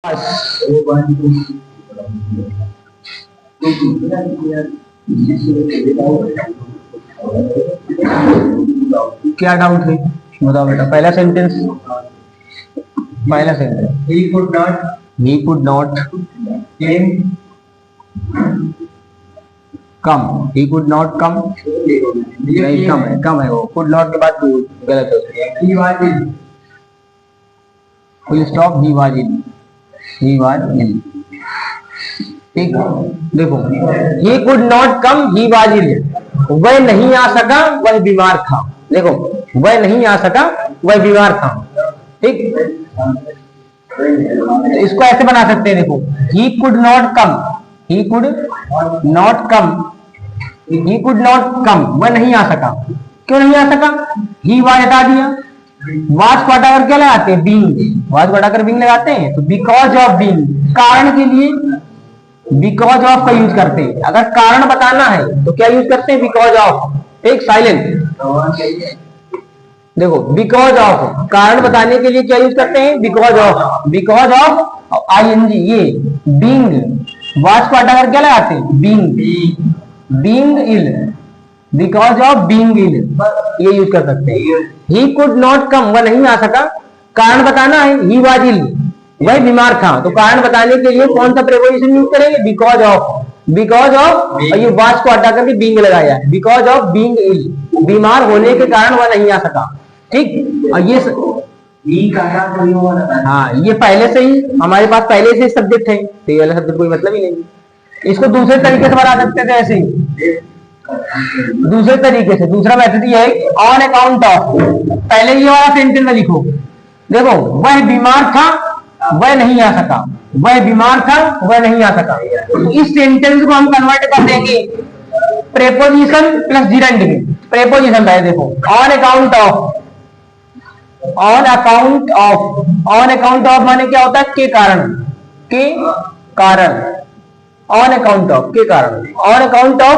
क्या डाउट है बताओ बेटा। पहला sentence he could not come he could not come नहीं कम है वो could not के बाद गलत है। he was in full stop he was in ठीक देखो he could not come he was in वह नहीं आ सका वह बीमार था। देखो वह नहीं आ सका वह बीमार था। ठीक इसको ऐसे बना सकते हैं। देखो he could not come वह नहीं आ सका। क्यों नहीं आ सका? he was हटा दिया। was को हटाकर क्या लगाते हैं? being। was को हटाकर being लगाते हैं तो because of being कारण के लिए because of का यूज करते हैं। अगर कारण बताना है तो क्या यूज करते हैं? because of। एक साइलेंट देखो because of कारण बताने के लिए क्या यूज करते हैं? because of ing ये being was को हटाकर क्या लगाते हैं? being ill because of being ill ये यूज कर सकते हैं। he could not come वह नहीं आ सका। कारण बताना है he was ill वह बीमार था तो कारण बताने के लिए कौन सा प्रेपोजिशन यूज करेंगे? because of ये was को हटा करके being लगाया है। because of being ill बीमार होने के कारण वह नहीं आ सका। ठीक और ये हाँ ये पहले से ही हमारे पास पहले से सब्जेक्ट है तो ये वाला सब्जेक्ट कोई मतलब ही नहीं। इसको दूसरे तरीके से बना सकते थे ऐसे ही। दूसरे तरीके से दूसरा मेथड ये है ऑन अकाउंट ऑफ। पहले ये वाला सेंटेंस में लिखो। देखो वह बीमार था वह नहीं आ सका। वह बीमार था वह नहीं आ सका। इस सेंटेंस को हम कन्वर्ट कर देंगे प्रेपोजिशन प्लस जिरंड में। प्रेपोजिशन है देखो ऑन अकाउंट ऑफ माने क्या होता है? के कारण ऑन अकाउंट ऑफ के कारण। On account of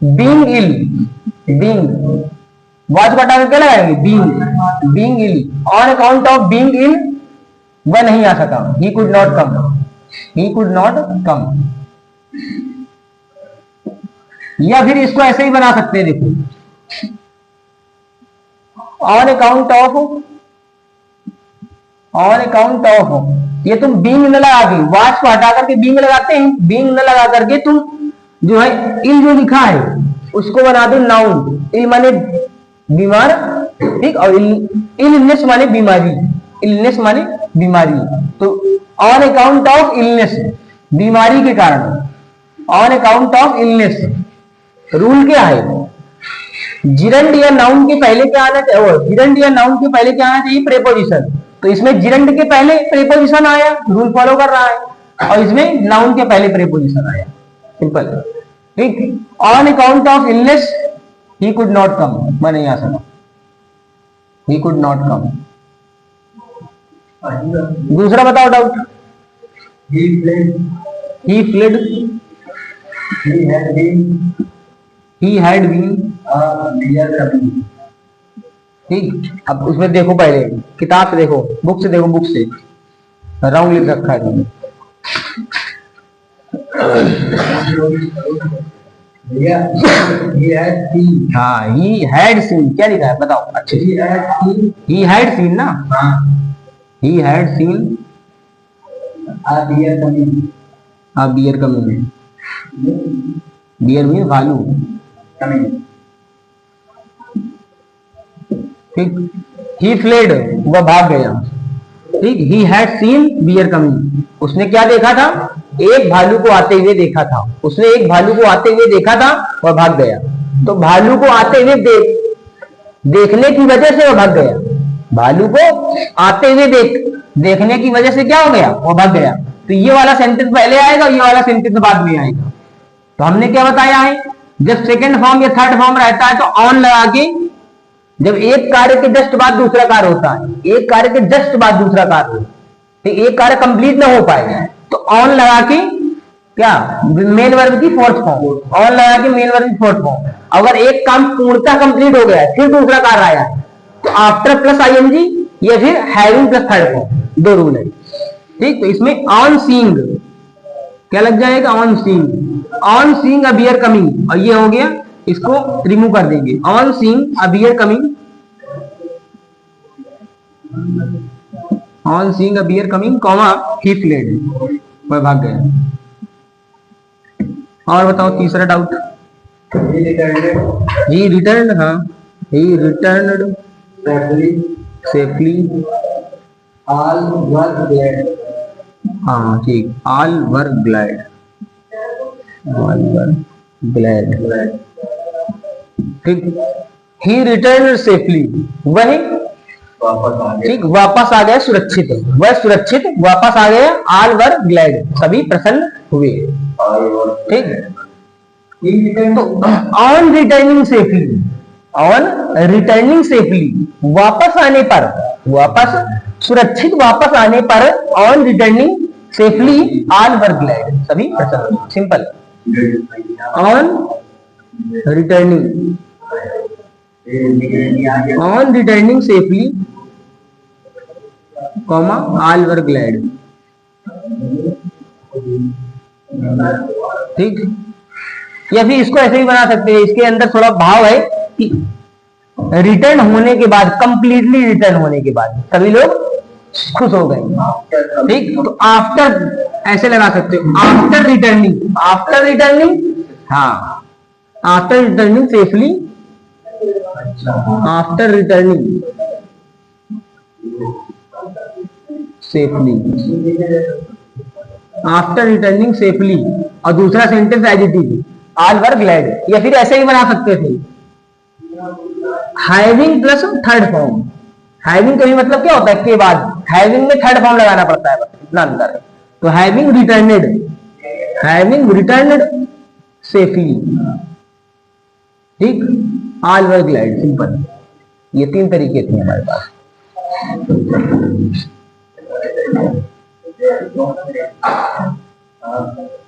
being ill was को हटा क्या लगाएंगे? Being ill on account of being ill वह नहीं आ सका। he could not come या फिर इसको ऐसे ही बना सकते हैं। देखो ऑन अकाउंट ऑफ ये तुम बीइंग न लगा के वाच को हटा करके बीइंग लगाते हैं। बीइंग न लगा करके तुम जो है इल जो लिखा है उसको बना दो नाउन। इल माने बीमार ठीक और इलनेस माने बीमारी। तो ऑन अकाउंट ऑफ इलनेस बीमारी के कारण। On account of illness rule क्या है? जिरंड या नाउन के पहले क्या आना चाहिए? जिरंड या नाउन के पहले क्या आना चाहिए? प्रेपोजिशन। तो इसमें जिरंड के पहले प्रेपोजिशन आया रूल फॉलो कर रहा है और इसमें नाउन के पहले प्रेपोजिशन आया। सिंपल ठीक। On account of illness he could not come वह नहीं आ सका। He could not come. दूसरा बताओ डाउट। he had been ठीक। अब उसमें देखो पहले किताब से देखो बुक से रॉन्ग लिख रखा है तुमने। हाँ he had seen क्या लिखा है बताओ अच्छे। he had seen ना। he had seen a bear coming। bear में भालू ठीक। he fled वह भाग गया ठीक। he had seen bear coming उसने क्या देखा था? एक भालू को आते हुए देखा था। उसने एक भालू को आते हुए देखा था वह भाग गया। तो भालू को आते हुए देखने की वजह से वह भाग गया। भालू को आते हुए देखने की वजह से क्या हो गया? वो भाग गया। तो ये वाला सेंटेंस पहले आएगा ये वाला सेंटेंस बाद में आएगा। तो हमने क्या बताया है? जब सेकंड फॉर्म या थर्ड फॉर्म रहता है तो ऑन लगा के जब एक कार्य के जस्ट बाद दूसरा कार्य होता है एक कार्य के जस्ट बाद दूसरा कार्य होता है तो एक कार्य कंप्लीट ना हो पाएगा तो ऑन लगा के क्या मेन वर्ब की फोर्थ फॉर्म। ऑन लगा के मेन वर्ब की फोर्थ फॉर्म। अगर एक काम पूर्णतः कंप्लीट हो गया है फिर दूसरा कार्य आया है तो आफ्टर प्लस आईएनजी या फिर हैविंग प्लस थर्ड फॉर्म दो रूल है। ठीक, तो इसमें ऑन सीइंग क्या लग जाएगा, on seeing a bear coming, और ये हो गया, इसको रिमूव कर देंगे, on seeing a bear coming, on seeing a bear coming comma he fled, वह भाग गया। और बताओ तीसरा डाउट। ही रिटर्न, हाँ, he return safely all were glad, हाँ ठीक, all were glad, all were glad, ठीक। ही रिटर्न सेफली, वह ठीक वापस आ गया सुरक्षित, वह सुरक्षित वापस आ गया, ऑल वर ग्लैड, सभी प्रसन्न हुए, ठीक। तो on returning safely, on returning safely, वापस आने पर, वापस सुरक्षित वापस आने पर, on returning safely all were glad, सभी प्रसन्न, simple. On returning, on returning safely comma all were glad, ठीक। या फिर इसको ऐसे ही बना सकते हैं, इसके अंदर थोड़ा भाव है कि रिटर्न होने के बाद, कंप्लीटली रिटर्न होने के बाद सभी लोग खुश हो गए, ठीक। तो आफ्टर ऐसे लगा सकते हो, आफ्टर रिटर्निंग, आफ्टर रिटर्निंग, हाँ, after returning safely, after returning safely, after returning safely, और दूसरा sentence as it is, all were glad. या फिर ऐसे ही बना सकते थे, having plus third form, having का भी मतलब क्या होता है, के बाद, हैविंग में थर्ड फॉर्म लगाना पड़ता है, बस इतना अंतर है। तो हैविंग रिटर्नड सेफली, ठीक, ऑल वर ग्लैड, सिंपल। ये तीन तरीके थे हमारे पास।